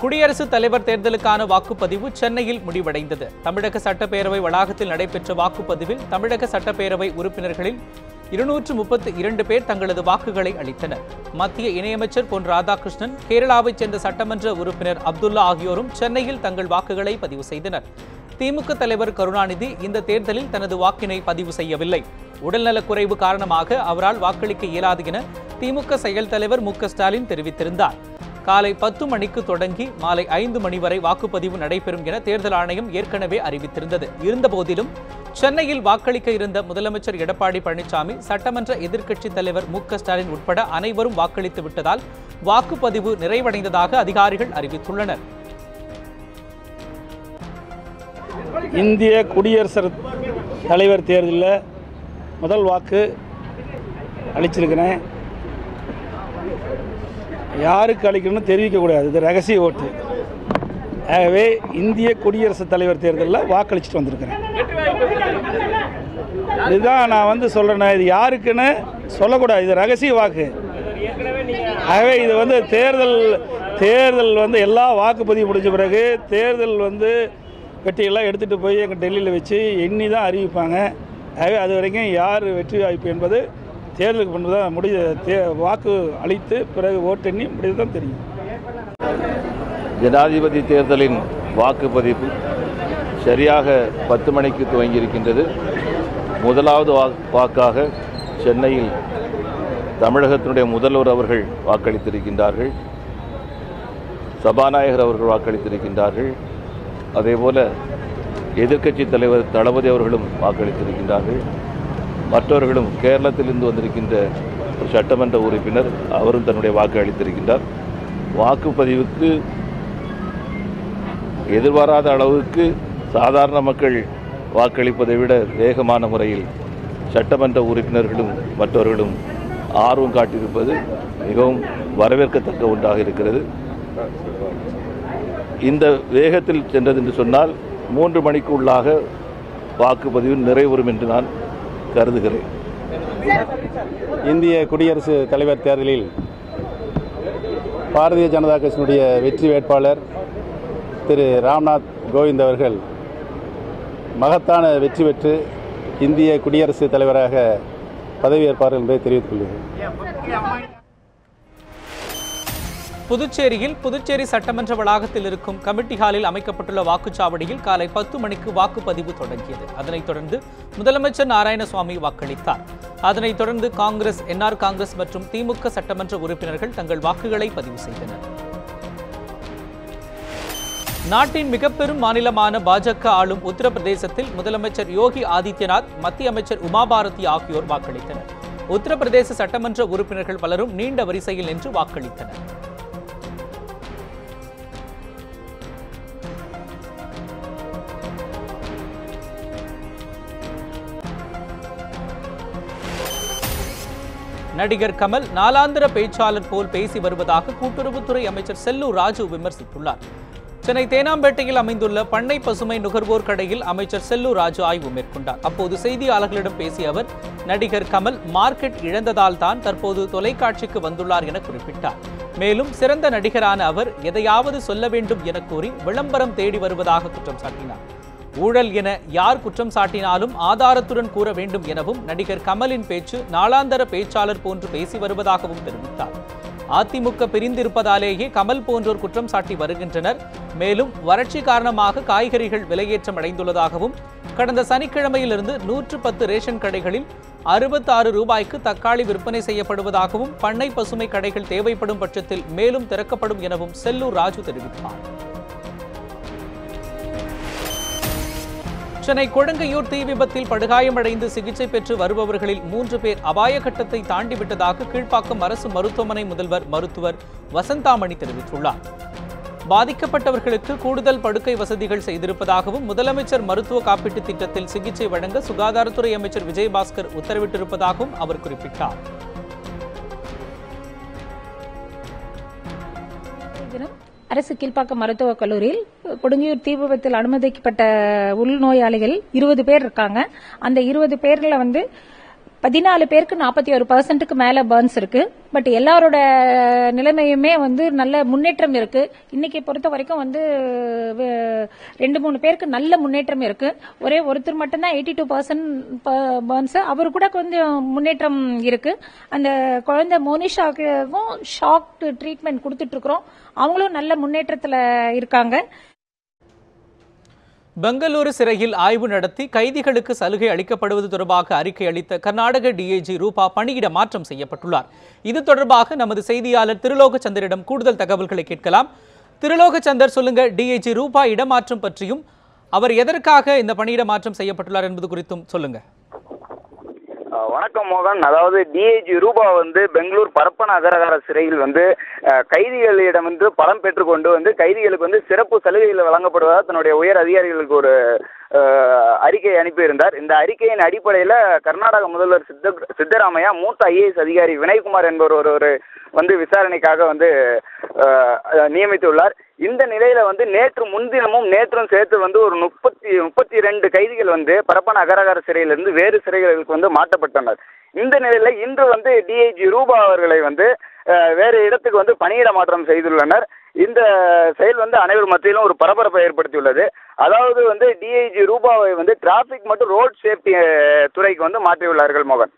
குடியரசுத் தலைவர் தேர்தலுக்கான வாக்குப்பதிவு சென்னையில் முடிவடைந்தது. தமிழக சட்டப்பேரவை வளாகத்தில் நடைபெற்ற வாக்குப்பதிவில் தமிழக சட்டப்பேரவை உறுப்பினர்களில் 232 பேர் தங்களது வாக்குகளை அளித்தனர். மத்திய இணையமைச்சர் பொன் ராதாகிருஷ்ணன், கேரளாவைச் சேர்ந்த சட்டமன்ற உறுப்பினர் அப்துல்லா ஆகியோரும் சென்னையில் தங்கள் வாக்குகளை பதிவு செய்தனர். திமுக தலைவர் கருணாநிதி இந்த தேர்தலில் தனது வாக்கினை பதிவு செய்யவில்லை. உடல்நலக்குறைவு காரணமாக அவரால் வாக்களிக்க இயலாது என திமுக செயல் தலைவர் மு.க. ஸ்டாலின் தெரிவித்திருந்தார். காலை 10 மணிக்கு தொடங்கி மாலை 5 மணி வரை வாக்குப்பதிவு நடைபெறும் என தேர்தல் ஆணையம் ஏற்கனவே அறிவித்திருந்தது. இருந்தபோதிலும் சென்னையில் வாக்களிக்க இருந்த முதலமைச்சர் எடப்பாடி பழனிசாமி, சட்டமன்ற எதிர்க்கட்சித் தலைவர் மு.க. ஸ்டாலின் உட்பட அனைவரும் வாக்களித்து விட்டதால் வாக்குப்பதிவு நிறைவடைந்ததாக அதிகாரிகள் அறிவித்துள்ளனர். இந்திய குடியரசுத் தலைவர் தேர்தலில் முதல் வாக்கு அளிச்சிருக்கிறேன். யாருக்கு அளிக்கணும்னு தெரிவிக்கக்கூடாது, இது ரகசிய ஓட்டு. ஆகவே இந்திய குடியரசுத் தலைவர் தேர்தலில் வாக்களிச்சுட்டு வந்திருக்கிறேன். இதுதான் நான் சொல்கிறேன், இது யாருக்குன்னு சொல்லக்கூடாது, இது ரகசிய வாக்கு. ஆகவே இது தேர்தல் எல்லா வாக்குப்பதிவு முடிஞ்ச பிறகு தேர்தல் வெற்றியெல்லாம் எடுத்துகிட்டு போய் எங்கள் டெல்லியில் வச்சு எண்ணி தான் அறிவிப்பாங்க. ஆகவே அது வரைக்கும் யார் வெற்றி வாய்ப்பு என்பது தேர்தலுக்கு முன்பு தான் வாக்கு அளித்து பிறகு ஓட்டெண்ணி முடிவு தான் தெரியும். ஜனாதிபதி தேர்தலின் வாக்குப்பதிவு சரியாக 10 மணிக்கு துவங்கியிருக்கின்றது. முதலாவது வாக்காக சென்னையில் தமிழகத்தினுடைய முதல்வர் அவர்கள் வாக்களித்திருக்கின்றார்கள். சபாநாயகர் அவர்கள் வாக்களித்திருக்கின்றார்கள். அதேபோல எதிர்க்கட்சி தலைவர் தளபதி அவர்களும் வாக்களித்திருக்கின்றார்கள். மற்றவர்களும் கேரளத்திலிருந்து வந்திருக்கின்ற ஒரு சட்டமன்ற உறுப்பினர் அவரும் தன்னுடைய வாக்கு அளித்திருக்கின்றார். வாக்குப்பதிவுக்கு எதிர்பாராத அளவுக்கு சாதாரண மக்கள் வாக்களிப்பதை விட வேகமான முறையில் சட்டமன்ற உறுப்பினர்களும் மற்றவர்களும் ஆர்வம் காட்டியிருப்பது மிகவும் வரவேற்கத்தக்க ஒன்றாக இருக்கிறது. இந்த வேகத்தில் சென்றது என்று சொன்னால் 3 மணிக்கு உள்ளாக வாக்குப்பதிவு நிறைவுறும் என்று நான் கருதுகிறேன். இந்திய குடியரசுத் தலைவர் தேர்தலில் பாரதிய ஜனதா கட்சியினுடைய வெற்றி வேட்பாளர் திரு ராம்நாத் கோவிந்த் அவர்கள் மகத்தான வெற்றி பெற்று இந்திய குடியரசுத் தலைவராக பதவியேற்பார்கள் என்பதை தெரிவித்துக் கொள்கிறேன். புதுச்சேரியில் புதுச்சேரி சட்டமன்ற வளாகத்தில் இருக்கும் கமிட்டி ஹாலில் அமைக்கப்பட்டுள்ள வாக்குச்சாவடியில் காலை 10 மணிக்கு வாக்குப்பதிவு தொடங்கியது. அதனைத் தொடர்ந்து முதலமைச்சர் நாராயணசுவாமி வாக்களித்தார். அதனைத் தொடர்ந்து காங்கிரஸ், என்ஆர் காங்கிரஸ் மற்றும் திமுக சட்டமன்ற உறுப்பினர்கள் தங்கள் வாக்குகளை பதிவு செய்தனர். நாட்டின் மிக பெரும் மாநிலமான பாஜக ஆளும் உத்தரப்பிரதேசத்தில் முதலமைச்சர் யோகி ஆதித்யநாத், மத்திய அமைச்சர் உமாபாரதி ஆகியோர் வாக்களித்தனர். உத்தரப்பிரதேச சட்டமன்ற உறுப்பினர்கள் பலரும் நீண்ட வரிசையில் நின்று வாக்களித்தனர். நடிகர் கமல் நாளாந்திர பேச்சாளர் போல் பேசி வருவதாக கூட்டுறவுத்துறை அமைச்சர் செல்லூர் ராஜு விமர்சித்துள்ளார். சென்னை தேனாம்பேட்டையில் அமைந்துள்ள பண்ணை பசுமை நுகர்வோர் கடையில் அமைச்சர் செல்லூர் ராஜு ஆய்வு மேற்கொண்டார். அப்போது செய்தியாளர்களிடம் பேசிய அவர், நடிகர் கமல் மார்க்கெட் இழந்ததால் தான் தற்போது தொலைக்காட்சிக்கு வந்துள்ளார் என குறிப்பிட்டார். மேலும் சிறந்த நடிகரான அவர் எதையாவது சொல்ல வேண்டும் என கூறி விளம்பரம் தேடி வருவதாக குற்றம் சாட்டினார். ஊழல் என யார் குற்றம் சாட்டினாலும் ஆதாரத்துடன் கூற வேண்டும் எனவும் நடிகர் கமலின் பேச்சு நாளாந்தர பேச்சாளர் போன்று பேசி வருவதாகவும் தெரிவித்தார். அதிமுக பிரிந்திருப்பதாலேயே கமல் போன்றோர் குற்றம் சாட்டி வருகின்றனர். மேலும் வறட்சி காரணமாக காய்கறிகள் விலையேற்றம் அடைந்துள்ளதாகவும் கடந்த சனிக்கிழமையிலிருந்து 110 ரேஷன் கடைகளில் 66 ரூபாய்க்கு தக்காளி விற்பனை செய்யப்படுவதாகவும் பண்ணை பசுமை கடைகள் தேவைப்படும் பட்சத்தில் மேலும் திறக்கப்படும் எனவும் செல்லூர் ராஜு தெரிவித்தார். சென்னை கொழுங்கையூர் தீ விபத்தில் படுகாயமடைந்து சிகிச்சை பெற்று வருபவர்களில் 3 பேர் அபாய கட்டத்தை தாண்டிவிட்டதாக கீழ்ப்பாக்கம் அரசு மருத்துவமனை முதல்வர் மருத்துவர் வசந்தாமணி தெரிவித்துள்ளார். பாதிக்கப்பட்டவர்களுக்கு கூடுதல் படுக்கை வசதிகள் செய்திருப்பதாகவும் முதலமைச்சர் மருத்துவ காப்பீட்டு திட்டத்தில் சிகிச்சை வழங்க சுகாதாரத்துறை அமைச்சர் விஜயபாஸ்கர் உத்தரவிட்டிருப்பதாகவும் அவர் குறிப்பிட்டார். அரசு கீழ்ப்பாக்கம் மருத்துவக் கல்லூரியில் கொடுங்கையூர் தீ விபத்தில் அனுமதிக்கப்பட்ட உள்நோயாளிகள் 20 பேர் இருக்காங்க. அந்த 20 பேர்ல 14 பேருக்கு 41% மேல பர்ன்ஸ் இருக்கு. பட் எல்லாரோட நிலைமையுமே வந்து நல்ல முன்னேற்றம் இருக்கு. இன்னைக்கு பொறுத்த வரைக்கும் வந்து 2-3 பேருக்கு நல்ல முன்னேற்றம் இருக்கு. ஒரே ஒருத்தர் மட்டும்தான் 82% பர்ன்ஸ். அவரு கூட கொஞ்சம் முன்னேற்றம் இருக்கு. அந்த குழந்தை மோனிஷாவுக்கும் ஷாக் ட்ரீட்மெண்ட் கொடுத்துட்டு இருக்கிறோம். அவங்களும் நல்ல முன்னேற்றத்துல இருக்காங்க. பெங்களூரு சிறையில் ஆய்வு நடத்தி கைதிகளுக்கு சலுகை அளிக்கப்படுவது தொடர்பாக அறிக்கை அளித்த கர்நாடக டிஐஜி ரூபா பணியிட மாற்றம் செய்யப்பட்டுள்ளார். இது தொடர்பாக நமது செய்தியாளர் திருலோகச்சந்தரிடம் கூடுதல் தகவல்களை கேட்கலாம். திருலோகச்சந்தர், சொல்லுங்க, டிஐஜி ரூபா இடமாற்றம் பற்றியும் அவர் எதற்காக இந்த பணியிட மாற்றம் செய்யப்பட்டுள்ளார் என்பது குறித்தும் சொல்லுங்க. வணக்கம் மோகன். அதாவது டிஐஜி ரூபா வந்து பெங்களூர் பரப்பன அகரகார சிறையில் வந்து கைதிகளிடம் வந்து பணம் பெற்றுக்கொண்டு வந்து கைதிகளுக்கு வந்து சிறப்பு சலுகைகள் வழங்கப்படுவதாக தன்னுடைய உயர் அதிகாரிகளுக்கு ஒரு அறிக்கை அனுப்பியிருந்தார். இந்த அறிக்கையின் அடிப்படையில் கர்நாடக முதல்வர் சித்தராமையா மூத்த IAS அதிகாரி வினய்குமார் என்பவர் ஒரு வந்து விசாரணைக்காக வந்து நியமித்துள்ளார். இந்த நிலையில வந்து நேற்று முன்தினமும் நேற்றும் சேர்த்து வந்து ஒரு 32 கைதிகள் வந்து பரப்பன அகரகார சிறையிலிருந்து வேறு சிறைகளுக்கு வந்து மாற்றப்பட்டனர். இந்த நிலையில இன்று வந்து டிஐஜி ரூபா அவர்களை வந்து வேறு இடத்துக்கு வந்து பணியிட மாற்றம் செய்துள்ளனர். இந்த செயல் வந்து அனைவர் மத்தியிலும் ஒரு பரபரப்பை ஏற்படுத்தியுள்ளது. அதாவது வந்து டிஐஜி ரூபாவை வந்து டிராபிக் மற்றும் ரோட் சேஃப்டி துறைக்கு வந்து மாற்றியுள்ளார்கள். மோகன்,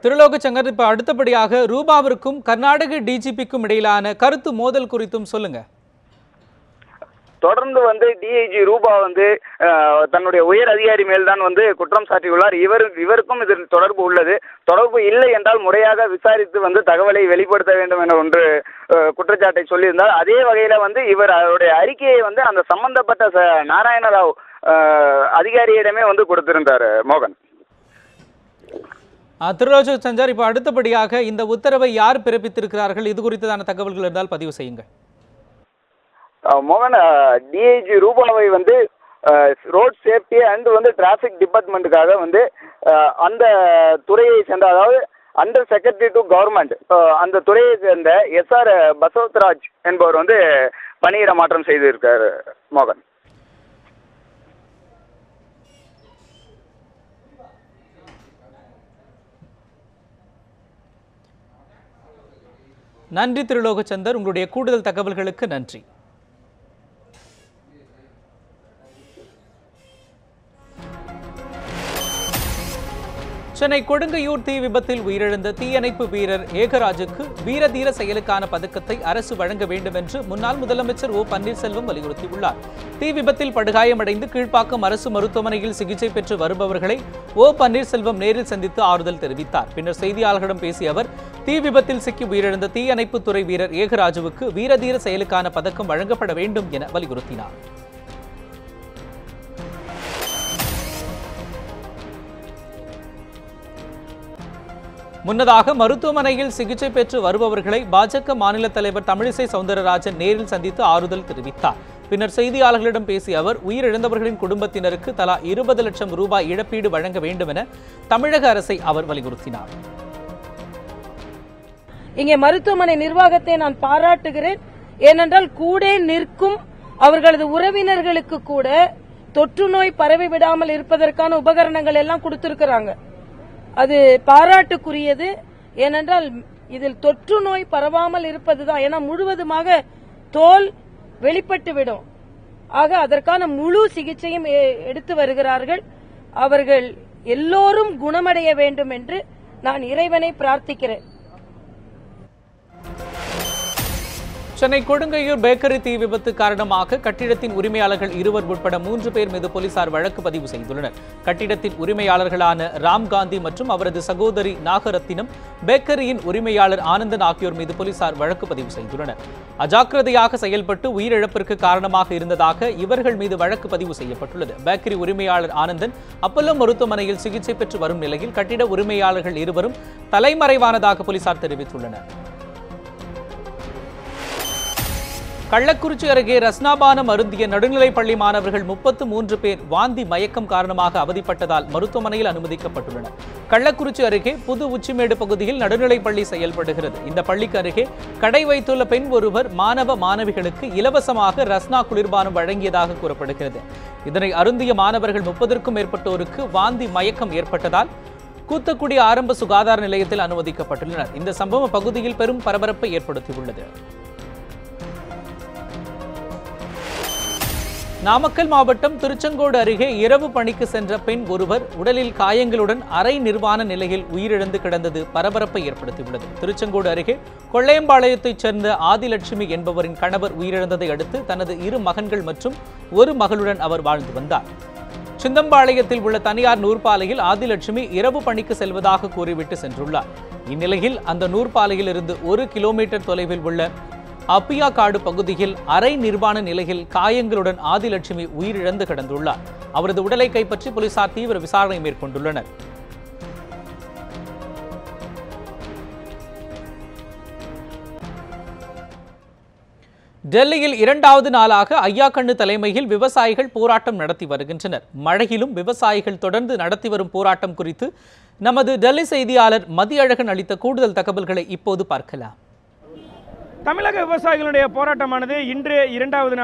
திருலோகச்சங்கர், இப்ப அடுத்தபடியாக ரூபாவிற்கும் கர்நாடக டிஜிபிக்கும் இடையிலான கருத்து மோதல் குறித்தும் சொல்லுங்க. தொடர்ந்து வந்து டிஐஜி ரூபா வந்து தன்னுடைய உயர் அதிகாரி மேல்தான் வந்து குற்றம் சாட்டியுள்ளார். இவருக்கும் இதில் தொடர்பு உள்ளது. தொடர்பு இல்லை என்றால் முறையாக விசாரித்து வந்து தகவலை வெளிப்படுத்த வேண்டும் என ஒன்று குற்றச்சாட்டை சொல்லியிருந்தார். அதே வகையில வந்து இவர் அவருடைய அறிக்கையை வந்து அந்த சம்பந்தப்பட்ட நாராயணராவ் அதிகாரியிடமே வந்து கொடுத்திருந்தார். மோகன், திருலோகச்சந்தர், இப்ப அடுத்தபடியாக இந்த உத்தரவை யார் பிறப்பித்திருக்கிறார்கள்? இது குறித்ததான தகவல்கள் இருந்தால் பதிவு செய்யுங்க. மோகன், டிஐஜி ரூபாவை வந்து ரோட் சேஃப்டி அண்ட் வந்து டிராபிக் டிபார்ட்மெண்ட்டுக்காக வந்து அந்த துறையை சேர்ந்த, அதாவது அண்டர் செக்ரட்டரி டு கவர்மெண்ட், அந்த துறையை சேர்ந்த SR பசவத்ராஜ் என்பவர் வந்து பணியிட மாற்றம் செய்திருக்காரு. மோகன், நன்றி திருலோகச்சந்தர், உங்களுடைய கூடுதல் தகவல்களுக்கு நன்றி. சென்னை கொடுங்கையூர் தீ விபத்தில் உயிரிழந்த தீயணைப்பு வீரர் ஏகராஜுக்கு வீரதீர செயலுக்கான பதக்கத்தை அரசு வழங்க வேண்டும் என்று முன்னாள் முதலமைச்சர் O பன்னீர்செல்வம் வலியுறுத்தியுள்ளார். தீ விபத்தில் படுகாயமடைந்து கீழ்ப்பாக்கம் அரசு மருத்துவமனையில் சிகிச்சை பெற்று வருபவர்களை O பன்னீர்செல்வம் நேரில் சந்தித்து ஆறுதல் தெரிவித்தார். பின்னர் செய்தியாளர்களிடம் பேசிய அவர், தீ விபத்தில் சிக்கி உயிரிழந்த தீயணைப்பு துறை வீரர் ஏகராஜுவுக்கு வீரதீர செயலுக்கான பதக்கம் வழங்கப்பட வேண்டும் என வலியுறுத்தினார். முன்னதாக மருத்துவமனையில் சிகிச்சை பெற்று வருபவர்களை பாஜக மாநில தலைவர் தமிழிசை சவுந்தரராஜன் நேரில் சந்தித்து ஆறுதல் தெரிவித்தார். பின்னர் செய்தியாளர்களிடம் பேசிய அவர், உயிரிழந்தவர்களின் குடும்பத்தினருக்கு தலா 20 லட்சம் ரூபாய் இழப்பீடு வழங்க வேண்டும் என தமிழக அரசை அவர் வலியுறுத்தினார். இங்கே மருத்துவமனை நிர்வாகத்தை நான் பாராட்டுகிறேன். ஏனென்றால் கூட நிற்கும் அவர்களது உறவினர்களுக்கு கூட தொற்று நோய் பரவி விடாமல் இருப்பதற்கான உபகரணங்கள் எல்லாம் கொடுத்திருக்கிறாங்க. அது பாராட்டுக்குரியது. ஏனென்றால் இதில் தொற்று நோய் பரவாமல் இருப்பதுதான். ஏன்னா முழுவதுமாக தோல் வெளிப்பட்டு விடும். ஆக அதற்கான முழு சிகிச்சையும் எடுத்து வருகிறார்கள். அவர்கள் எல்லோரும் குணமடைய வேண்டும் என்று நான் இறைவனை பிரார்த்திக்கிறேன். சென்னை கொடுங்கையூர் பேக்கரி தீ விபத்து காரணமாக கட்டிடத்தின் உரிமையாளர்கள் 2 உட்பட 3 பேர் மீது போலீசார் வழக்கு பதிவு செய்துள்ளனர். கட்டிடத்தின் உரிமையாளர்களான ராம்காந்தி மற்றும் அவரது சகோதரி நாகரத்தினம், பேக்கரியின் உரிமையாளர் ஆனந்தன் ஆகியோர் மீது போலீசார் வழக்கு பதிவு செய்துள்ளனர். அஜாக்கிரதையாக செயல்பட்டு உயிரிழப்பிற்கு காரணமாக இருந்ததாக இவர்கள் மீது வழக்கு பதிவு செய்யப்பட்டுள்ளது. பேக்கரி உரிமையாளர் ஆனந்தன் அப்பல்லோ மருத்துவமனையில் சிகிச்சை பெற்று வரும் நிலையில் கட்டிட உரிமையாளர்கள் 2 தலைமறைவானதாக போலீசார் தெரிவித்துள்ளனர். கள்ளக்குறிச்சி அருகே ரஸ்னாபானம் அருந்திய நடுநிலைப்பள்ளி மாணவர்கள் 33 பேர் வாந்தி மயக்கம் காரணமாக அவதிப்பட்டதால் மருத்துவமனையில் அனுமதிக்கப்பட்டுள்ளனர். கள்ளக்குறிச்சி அருகே புது உச்சிமேடு பகுதியில் நடுநிலைப்பள்ளி செயல்படுகிறது. இந்த பள்ளிக்கு அருகே கடை வைத்துள்ள பெண் ஒருவர் மாணவ மாணவிகளுக்கு இலவசமாக ரஸ்னா குளிர்பானம் வழங்கியதாக கூறப்படுகிறது. இதனை அருந்திய மாணவர்கள் 30க்கும் மேற்பட்டோருக்கு வாந்தி மயக்கம் ஏற்பட்டதால் கூத்தக்குடி ஆரம்ப சுகாதார நிலையத்தில் அனுமதிக்கப்பட்டுள்ளனர். இந்த சம்பவம் பகுதியில் பெரும் பரபரப்பை ஏற்படுத்தியுள்ளது. நாமக்கல் மாவட்டம் திருச்செங்கோடு அருகே இரவு பணிக்கு சென்ற பெண் ஒருவர் உடலில் காயங்களுடன் அரை நிர்வாண நிலையில் உயிரிழந்து கிடந்தது பரபரப்பை ஏற்படுத்தியுள்ளது. திருச்செங்கோடு அருகே கொள்ளையம்பாளையத்தைச் சேர்ந்த ஆதிலட்சுமி என்பவரின் கணவர் உயிரிழந்ததை அடுத்து தனது 2 மகன்கள் மற்றும் ஒரு மகளுடன் அவர் வாழ்ந்து வந்தார். சிந்தம்பாளையத்தில் உள்ள தனியார் நூற்பாலையில் ஆதிலட்சுமி இரவு பணிக்கு செல்வதாக கூறிவிட்டு சென்றுள்ளார். இந்நிலையில் அந்த நூற்பாலையில் இருந்து 1 கிலோமீட்டர் தொலைவில் உள்ள அப்பியா காடு பகுதியில் அரை நிர்வாண நிலையில் காயங்களுடன் ஆதிலட்சுமி உயிரிழந்து கிடந்துள்ளார். அவரது உடலை கைப்பற்றி போலீசார் தீவிர விசாரணை மேற்கொண்டுள்ளனர். டெல்லியில் 2வது நாளாக ஐயாக்கண்ணு தலைமையில் விவசாயிகள் போராட்டம் நடத்தி வருகின்றனர். மழையிலும் விவசாயிகள் தொடர்ந்து நடத்தி வரும் போராட்டம் குறித்து நமது டெல்லி செய்தியாளர் மதியழகன் அளித்த கூடுதல் தகவல்களை இப்போது பார்க்கலாம். தமிழக விவசாயிகளுடைய போராட்டமானது இன்று 2வது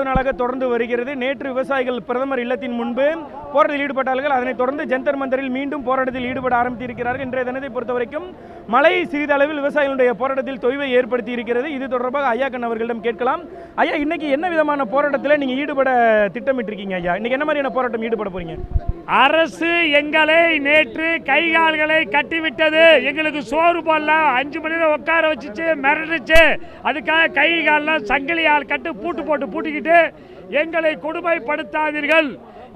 நாளாக தொடர்ந்து வருகிறது. நேற்று விவசாயிகள் பிரதமர் இல்லத்தின் முன்பு போராட்டத்தில் ஈடுபட்டார்கள். அதனைத் தொடர்ந்து ஜந்தர் மந்தரில் மீண்டும் போராட்டத்தில் ஈடுபட ஆரம்பித்திருக்கிறார்கள். இன்றைய தினத்தை பொறுத்தவரைக்கும் மழை சிறிதளவில் விவசாயிகளுடைய போராட்டத்தில் தொய்வை ஏற்படுத்தி இருக்கிறது. இது தொடர்பாக ஐயாக்கண்ணு அவர்களிடம் கேட்கலாம். ஐயா, இன்னைக்கு என்ன விதமான போராட்டத்தில் நீங்க ஈடுபட திட்டமிட்டிருக்கீங்க? ஐயா, இன்னைக்கு என்ன மாதிரியான போராட்டம் ஈடுபட போறீங்க? அரசு எங்களை நேற்று கைகால்களை கட்டிவிட்டது. எங்களுக்கு சோறு போடலாம் 5 மணி நேரம் உட்கார வச்சுச்சு, மிரட்டுச்சு. அதுக்காக கை காலெல்லாம் சங்கிலியால் கட்டு பூட்டு போட்டு பூட்டிக்கிட்டு எங்களை கொடுமைப்படுத்தாதீர்கள்,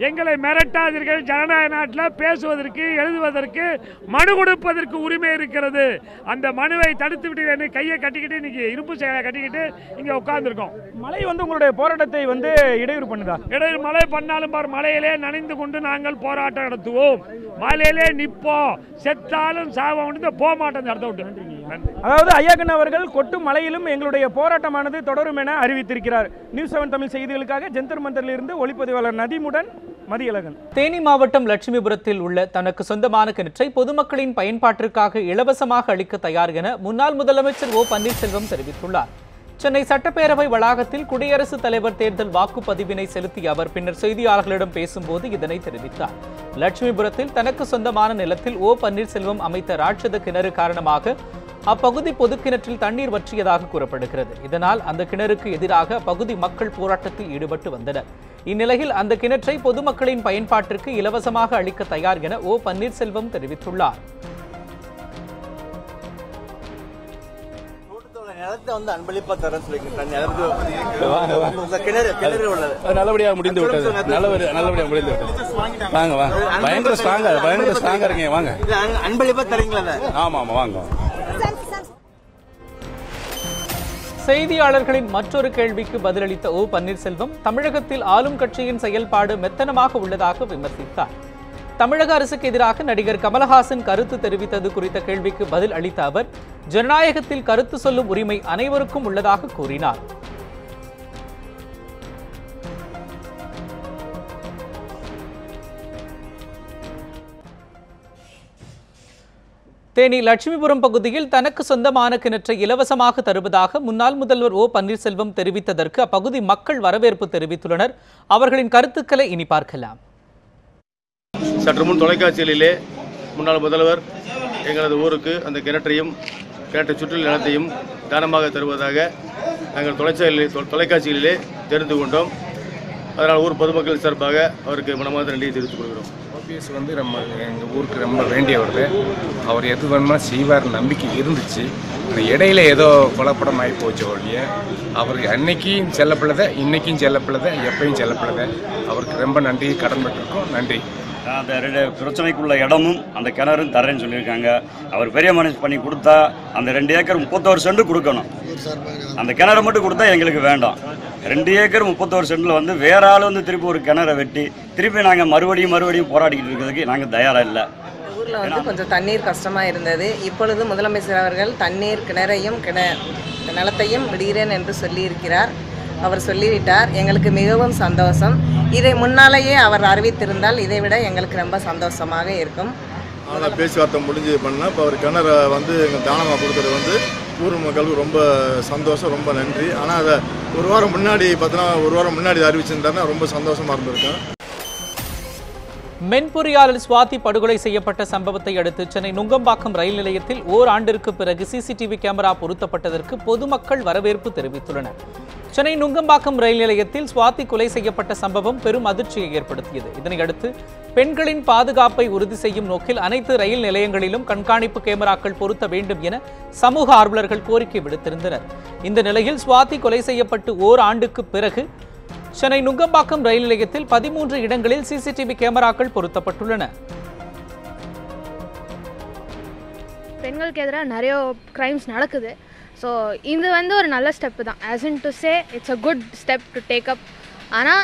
எங்களை மிரட்டாதீர்கள். ஜனநாயக நாட்டில் பேசுவதற்கு, எழுதுவதற்கு, மனு கொடுப்பதற்கு உரிமை இருக்கிறது. அந்த மனுவை தடுத்து விட்டு கையை கட்டிக்கிட்டு இன்னைக்கு இரும்பு செயலை கட்டிக்கிட்டு இங்கே உட்கார்ந்துருக்கோம். மழை உங்களுடைய போராட்டத்தை இடையூறு பண்ணுதா? இடையூறு மழை பண்ணாலும் மழையிலே நனைந்து கொண்டு நாங்கள் போராட்டம் நடத்துவோம். மழையிலே நிற்போம், செத்தாலும் சாவோம், போக மாட்டோம் நடத்த விட்டு. அதாவது ஐயாக்கண்ணு அவர்கள் கொட்டும் மழையிலும் எங்களுடைய போராட்டமானது தொடரும் என அறிவித்திருக்கிறார். நியூஸ் 7 தமிழ் செய்திகளுக்காக ஜந்தர் மந்தரில் இருந்து ஒளிப்பதிவாளர் நதிமுடன் மதியழகன். தேனி மாவட்டம் லட்சுமிபுரத்தில் உள்ள தனக்கு சொந்தமான கிணற்றை பொதுமக்களின் பயன்பாட்டிற்காக இலவசமாக அளிக்க தயார் என முன்னாள் முதலமைச்சர் ஓ பன்னீர்செல்வம் தெரிவித்துள்ளார். சென்னை சட்டப்பேரவை வளாகத்தில் குடியரசுத் தலைவர் தேர்தல் வாக்குப்பதிவினை செலுத்திய அவர் பின்னர் செய்தியாளர்களிடம் பேசும்போது இதனை தெரிவித்தார். லட்சுமிபுரத்தில் தனக்கு சொந்தமான நிலத்தில் ஓ பன்னீர்செல்வம் அமைத்த ராட்சத கிணறு காரணமாக அப்பகுதி பொது கிணற்றில் தண்ணீர் வற்றியதாக கூறப்படுகிறது. இதனால் அந்த கிணறுக்கு எதிராக அப்பகுதி மக்கள் போராட்டத்தில் ஈடுபட்டு வந்தனர். இந்நிலையில் அந்த கிணற்றை பொதுமக்களின் பயன்பாட்டிற்கு இலவசமாக அளிக்க தயார் என ஓ பன்னீர்செல்வம் தெரிவித்துள்ளார். நல்லபடியாக முடிந்து விட்டது. நல்லபடியாக முடிந்து விட்டது. வாங்க வாங்க, பயங்கர ஸ்ட்ராங்கா இருக்கீங்க. வாங்க, அன்பளிப்பா தரீங்களா? ஆமா ஆமா, வாங்க. செய்தியாளர்களின் மற்றொரு கேள்விக்கு பதிலளித்த ஓ பன்னீர்செல்வம் தமிழகத்தில் ஆளும் கட்சியின் செயல்பாடு மெத்தனமாக உள்ளதாக விமர்சித்தார். தமிழக அரசுக்கு எதிராக நடிகர் கமலஹாசன் கருத்து தெரிவித்தது குறித்த கேள்விக்கு பதில் அளித்த அவர் ஜனநாயகத்தில் கருத்து சொல்லும் உரிமை அனைவருக்கும் உள்ளதாக கூறினார். தேனி லட்சுமிபுரம் பகுதியில் தனக்கு சொந்தமான கிணற்றை இலவசமாக தருவதாக முன்னாள் முதல்வர் ஓ பன்னீர்செல்வம் தெரிவித்ததற்கு அப்பகுதி மக்கள் வரவேற்பு தெரிவித்துள்ளனர். அவர்களின் கருத்துக்களை இனி பார்க்கலாம். சற்று முன் தொலைக்காட்சிகளிலே முன்னாள் முதல்வர் எங்களது ஊருக்கு அந்த கிணற்றையும் கிணற்றை சுற்றில் நிலத்தையும் தானமாக தருவதாக நாங்கள் தொலைக்காட்சிகளிலே தெரிந்து கொண்டோம். அதனால் ஊர் பொதுமக்கள் சார்பாக அவருக்கு மனமார்ந்த நன்றியை தெரிவித்துக் கொள்கிறோம். ஓபிஎஸ் எங்கள் ஊருக்கு ரொம்ப வேண்டியவர். அவர் எது வேணுமா செய்வார் நம்பிக்கை இருந்துச்சு. இந்த இடையில ஏதோ குழப்படம் ஆகி போச்சு ஒழிய அவருக்கு அன்னைக்கும் செல்லப்பிள்ளதை, இன்னைக்கும் செல்லப்பிள்ளதை, எப்பயும் செல்லப்பிள்ளதை. அவருக்கு ரொம்ப நன்றி கடன்பட்டிருக்கோம். நன்றி. அந்த 2 பிரச்சனைக்குள்ள இடமும் அந்த கிணறும் தரேன்னு சொல்லியிருக்காங்க. அவர் பெரிய மனுஷன் பண்ணி கொடுத்தா அந்த 2 ஏக்கர் 31 சென்ட் கொடுக்கணும். அந்த கிணறு மட்டும் கொடுத்தா எங்களுக்கு வேண்டாம். 2 ஏக்கர் 31 சென்டில் வேற ஆள் திருப்பி ஒரு கிணறை வெட்டி திருப்பி நாங்கள் மறுபடியும் போராடிக்கிட்டு இருக்கிறதுக்கு நாங்கள் தயாராக இல்லை. ஊரில் கொஞ்சம் தண்ணீர் கஷ்டமாக இருந்தது. இப்பொழுது முதலமைச்சர் அவர்கள் தண்ணீர் கிணறையும் நிலத்தையும் விடுகிறேன் என்று சொல்லியிருக்கிறார். அவர் சொல்லிவிட்டார். எங்களுக்கு மிகவும் சந்தோஷம். இதை முன்னாலேயே அவர் அறிவித்திருந்தால் இதைவிட எங்களுக்கு ரொம்ப சந்தோஷமாக இருக்கும். ஆனால் பேச்சுவார்த்தை முடிஞ்சு பண்ணால் இப்போ அவர் கிணறை வந்து எங்கள் தானமாக கொடுக்குறது வந்து ஊர் மக்களுக்கு ரொம்ப சந்தோஷம், ரொம்ப நன்றி. ஆனால் அதை ஒரு வாரம் முன்னாடி அறிவிச்சிருந்தாருன்னா ரொம்ப சந்தோஷமாக இருந்திருக்கேன். மென்பொறியாளர் சுவாதி படுகொலை செய்யப்பட்ட சம்பவத்தை அடுத்து சென்னை நுங்கம்பாக்கம் ரயில் நிலையத்தில் ஓராண்டிற்கு பிறகு சிசிடிவி கேமரா பொருத்தப்பட்டதற்கு பொதுமக்கள் வரவேற்பு தெரிவித்துள்ளனர். சென்னை நுங்கம்பாக்கம் ரயில் நிலையத்தில் சுவாதி கொலை செய்யப்பட்ட சம்பவம் பெரும் அதிர்ச்சியை ஏற்படுத்தியது. இதனையடுத்து பெண்களின் பாதுகாப்பை உறுதி செய்யும் நோக்கில் அனைத்து ரயில் நிலையங்களிலும் கண்காணிப்பு கேமராக்கள் பொருத்த வேண்டும் என சமூக ஆர்வலர்கள் கோரிக்கை விடுத்திருந்தனர். இந்த நிலையில் சுவாதி கொலை செய்யப்பட்டு ஓராண்டுக்கு பிறகு சென்னை நுங்கம்பாக்கம் ரயில் நிலையத்தில் 13 இடங்களில் சிசிடிவி கேமராக்கள் பொருத்தப்பட்டுள்ளன. பெண்களுக்கு எதிராக நிறைய கிரைம்ஸ் நடக்குது. ஸோ இது வந்து ஒரு நல்ல ஸ்டெப்பு தான். As in to say it's a good step to take up. ஆனால்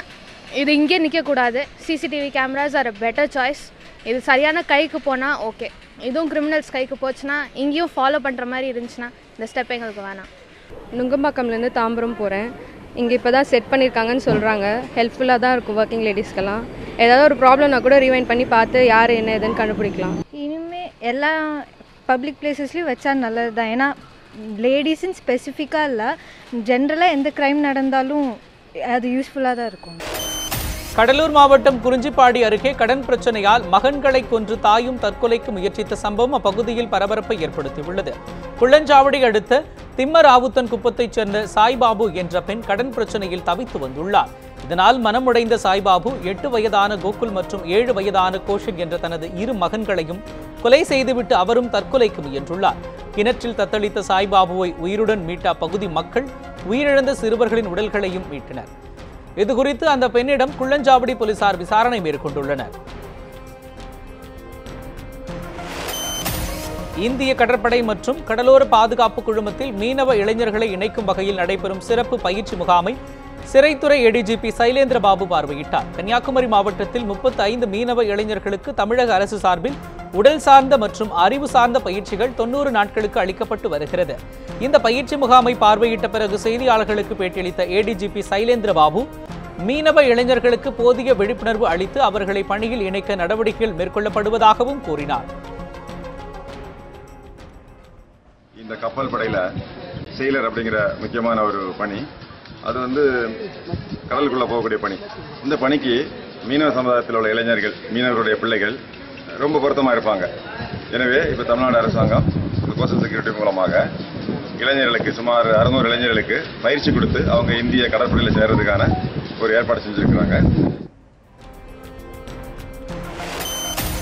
இது இங்கே நிற்கக்கூடாது. CCTV cameras R a better choice. இது சரியான கைக்கு போனால் ஓகே. இதுவும் கிரிமினல்ஸ் கைக்கு போச்சுன்னா இங்கேயும் ஃபாலோ பண்ணுற மாதிரி இருந்துச்சுன்னா இந்த ஸ்டெப் எங்களுக்கு வேணாம். நுங்கம்பாக்கம்லேருந்து தாம்பரம் போகிறேன். இங்கே இப்போ தான் செட் பண்ணியிருக்காங்கன்னு சொல்கிறாங்க. ஹெல்ப்ஃபுல்லாக தான் இருக்கும் ஒர்க்கிங் லேடிஸ்க்கெல்லாம். ஏதாவது ஒரு ப்ராப்ளம்னா கூட ரீவைண்ட் பண்ணி பார்த்து யார் என்ன எதுன்னு கண்டுபிடிக்கலாம். இனிமேல் எல்லா பப்ளிக் பிளேசஸ்லேயும் வச்சா நல்லது தான். ஏன்னா லேடிஸுன்னு ஸ்பெசிஃபிக்காக இல்லை, ஜென்ரலாக எந்த க்ரைம் நடந்தாலும் அது யூஸ்ஃபுல்லாக தான் இருக்கும். கடலூர் மாவட்டம் குறிஞ்சிப்பாடி அருகே கடன் பிரச்சனையால் மகன்களை கொன்று தாயும் தற்கொலைக்கு முயற்சித்த சம்பவம் அப்பகுதியில் பரபரப்பை ஏற்படுத்தியுள்ளது. குள்ளஞ்சாவடி அடுத்த திம்மராவுத்தன் குப்பத்தைச் சேர்ந்த சாய்பாபு என்ற பெண் கடன் பிரச்சனையில் தவித்து வந்துள்ளார். இதனால் மனமுடைந்த சாய்பாபு 8 வயதான கோகுல் மற்றும் 7 வயதான கோஷிக் என்ற தனது 2 மகன்களையும் கொலை செய்துவிட்டு அவரும் தற்கொலைக்கு முயன்றுள்ளார். கிணற்றில் தத்தளித்த சாய்பாபுவை உயிருடன் மீட்ட அப்பகுதி மக்கள் உயிரிழந்த சிறுவர்களின் உடல்களையும் மீட்டனர். இதுகுறித்து அந்த பெண்ணிடம் குள்ளஞ்சாவடி போலீசார் விசாரணை மேற்கொண்டுள்ளனர். இந்திய கடற்படை மற்றும் கடலோர பாதுகாப்பு குழுமத்தில் மீனவ இளைஞர்களை இணைக்கும் வகையில் நடைபெறும் சிறப்பு பயிற்சி முகாமை சிறைத்துறை ஏடிஜிபி சைலேந்திர பாபு பார்வையிட்டார். கன்னியாகுமரி மாவட்டத்தில் 35 மீனவ இளைஞர்களுக்கு தமிழக அரசு சார்பில் உடல் சார்ந்த மற்றும் அறிவு சார்ந்த பயிற்சிகள் 90 நாட்களுக்கு அளிக்கப்பட்டு வருகிறது. இந்த பயிற்சி முகாமை பார்வையிட்ட பிறகு செய்தியாளர்களுக்கு பேட்டியளித்த ஏடிஜிபி சைலேந்திர பாபு மீனவ இளைஞர்களுக்கு போதிய விழிப்புணர்வு அளித்து அவர்களை பணியில் இணைக்க நடவடிக்கைகள் மேற்கொள்ளப்படுவதாகவும் கூறினார். இந்த கப்பல் படையில செயலர் அப்படிங்கிற முக்கியமான ஒரு பணி, அது வந்து கடலுக்குள்ள போகக்கூடிய பணி. இந்த பணிக்கு மீனவ சமுதாயத்தில் உள்ள இளைஞர்கள், மீனவருடைய பிள்ளைகள் ரொம்ப பொருத்தமாக இருப்பாங்க. எனவே இப்போ தமிழ்நாடு அரசாங்கம் கோஸ்டல் செக்யூரிட்டி மூலமாக இளைஞர்களுக்கு சுமார் 600 இளைஞர்களுக்கு பயிற்சி கொடுத்து அவங்க இந்திய கடற்படையில் சேர்றதுக்கான ஒரு ஏற்பாடு செஞ்சிருக்கிறாங்க.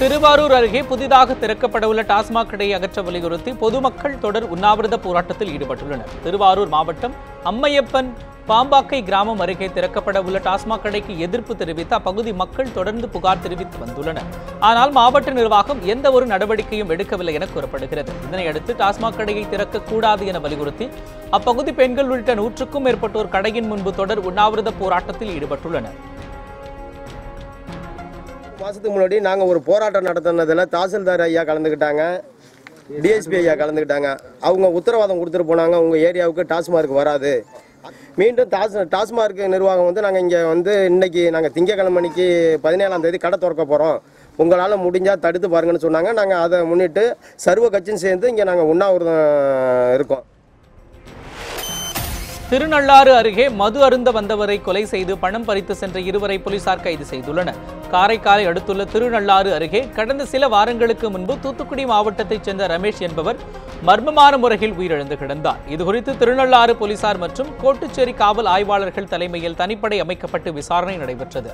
திருவாரூர் அருகே புதிதாக திறக்கப்படவுள்ள டாஸ்மாக் கடையை அகற்ற வலியுறுத்தி பொதுமக்கள் தொடர் உண்ணாவிரத போராட்டத்தில் ஈடுபட்டுள்ளனர். திருவாரூர் மாவட்டம் அம்மையப்பன் பாம்பாக்கை கிராமம் அருகே திறக்கப்படவுள்ள டாஸ்மாக் கடைக்கு எதிர்ப்பு தெரிவித்து அப்பகுதி மக்கள் தொடர்ந்து புகார் தெரிவித்து வந்துள்ளனர். ஆனால் மாவட்ட நிர்வாகம் எந்த ஒரு நடவடிக்கையும் எடுக்கவில்லை என கூறப்படுகிறது. இதனையடுத்து டாஸ்மாக் கடையை திறக்கக்கூடாது என வலியுறுத்தி அப்பகுதி பெண்கள் உள்ளிட்ட 100க்கும் மேற்பட்டோர் கடையின் முன்பு தொடர் உண்ணாவிரத போராட்டத்தில் ஈடுபட்டுள்ளனர். மாதத்துக்கு முன்னாடி நாங்கள் ஒரு போராட்டம் நடத்தினதில் தாசில்தார் ஐயா கலந்துக்கிட்டாங்க, டிஎஸ்பி ஐயா கலந்துக்கிட்டாங்க. அவங்க உத்தரவாதம் கொடுத்துட்டு போனாங்க, உங்கள் ஏரியாவுக்கு டாஸ்மார்க் வராது. மீண்டும் டாஸ்மார்க் நிர்வாகம் வந்து நாங்கள் இங்கே வந்து இன்னைக்கு நாங்கள் திங்கக்கிழமைக்கு 17ஆம் தேதி கடை திறக்க போகிறோம், உங்களால் முடிஞ்சால் தடுத்து பாருங்கன்னு சொன்னாங்க. நாங்கள் அதை முன்னிட்டு சர்வ கட்சியும் சேர்ந்து இங்கே நாங்கள் உண்ணாவிரதம் இருக்கோம். திருநள்ளாறு அருகே மது அருந்த வந்தவரை கொலை செய்து பணம் பறித்து சென்ற 2 போலீசார் கைது செய்துள்ளனர். காரைக்காலை அடுத்துள்ள திருநள்ளாறு அருகே கடந்த சில வாரங்களுக்கு முன்பு தூத்துக்குடி மாவட்டத்தைச் சேர்ந்த ரமேஷ் என்பவர் மர்மமான முறையில் உயிரிழந்து கிடந்தார். இதுகுறித்து திருநள்ளாறு போலீசார் மற்றும் கோட்டுச்சேரி காவல் ஆய்வாளர்கள் தலைமையில் தனிப்படை அமைக்கப்பட்டு விசாரணை நடைபெற்றது.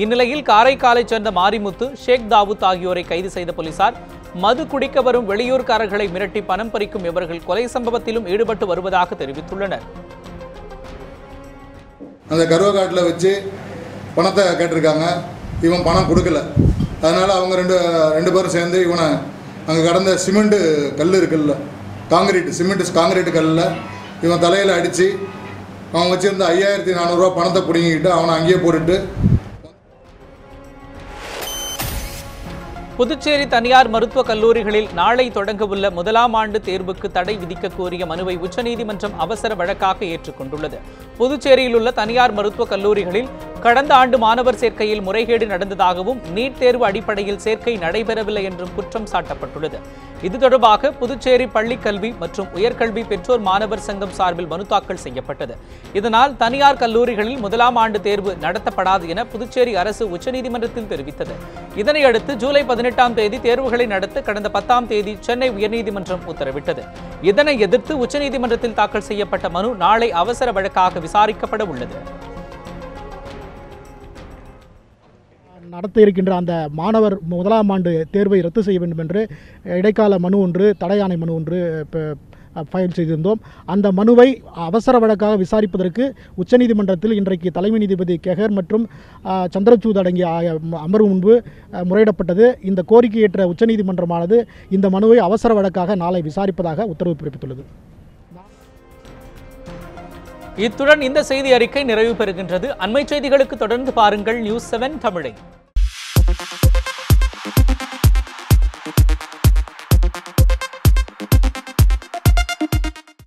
இந்நிலையில் காரைக்காலைச் சேர்ந்த மாரிமுத்து, ஷேக் தாவூத் ஆகியோரை கைது செய்த போலீசார் மது குடிக்க வரும் வெளியூர்காரர்களை மிரட்டி பணம் பறிக்கும் இவர்கள் கொலை சம்பவத்திலும் ஈடுபட்டு வருவதாக தெரிவித்துள்ளனர். அந்த கருவக்காட்டில் வச்சு பணத்தை கேட்டிருக்காங்க, இவன் பணம் கொடுக்கல. அதனால் அவங்க ரெண்டு பேரும் சேர்ந்து இவனை அங்கே கடந்த சிமெண்ட்டு கல் இருக்குல்ல, காங்கிரீட்டு கல்லில் இவன் தலையில் அடித்து அவன் வச்சுருந்த 5400 ரூபா பணத்தை பிடிங்கிக்கிட்டு அவனை அங்கேயே போட்டுட்டு. புதுச்சேரி தனியார் மருத்துவக் கல்லூரிகளில் நாளை தொடங்கவுள்ள முதலாம் ஆண்டு தேர்வுக்கு தடை விதிக்க கோரிய மனுவை உச்சநீதிமன்றம் அவசர வழக்காக ஏற்றுக்கொண்டுள்ளது. புதுச்சேரியில் உள்ள தனியார் மருத்துவக் கல்லூரிகளில் கடந்த ஆண்டு மாணவர் சேர்க்கையில் முறைகேடு நடந்ததாகவும் நீட் தேர்வு அடிப்படையில் சேர்க்கை நடைபெறவில்லை என்றும் குற்றம் சாட்டப்பட்டுள்ளது. இது தொடர்பாக புதுச்சேரி பள்ளிக்கல்வி மற்றும் உயர்கல்வி பெற்றோர் மாணவர் சங்கம் சார்பில் மனு தாக்கல் செய்யப்பட்டது. இதனால் தனியார் கல்லூரிகளில் முதலாம் ஆண்டு தேர்வு நடத்தப்படாது என புதுச்சேரி அரசு உச்சநீதிமன்றத்தில் தெரிவித்தது. இதனையடுத்து ஜூலை 18ஆம் தேதி தேர்வுகளை நடத்த கடந்த 10ஆம் தேதி சென்னை உயர்நீதிமன்றம் உத்தரவிட்டது. இதனை எதிர்த்து உச்சநீதிமன்றத்தில் தாக்கல் செய்யப்பட்ட மனு நாளை அவசர வழக்காக விசாரிக்கப்பட உள்ளது. நடத்த இருக்கின்ற அந்த மாணவர் முதலாம் ஆண்டு தேர்வை ரத்து செய்ய வேண்டும் என்று இடைக்கால மனு ஒன்று, தடையாணை மனு ஒன்று ஃபைல் செய்திருந்தோம். அந்த மனுவை அவசர வழக்காக விசாரிப்பதற்கு உச்சநீதிமன்றத்தில் இன்றைக்கு தலைமை நீதிபதி கெஹர் மற்றும் சந்திரசூட் அடங்கிய அமர்வு முன்பு முறையிடப்பட்டது. இந்த கோரிக்கையேற்ற உச்சநீதிமன்றமானது இந்த மனுவை அவசர வழக்காக நாளை விசாரிப்பதாக உத்தரவு பிறப்பித்துள்ளது. இத்துடன் இந்த செய்தி அறிக்கை நிறைவு பெறுகின்றது. அண்மை செய்திகளுக்கு தொடர்ந்து பாருங்கள் News 7 தமிழை.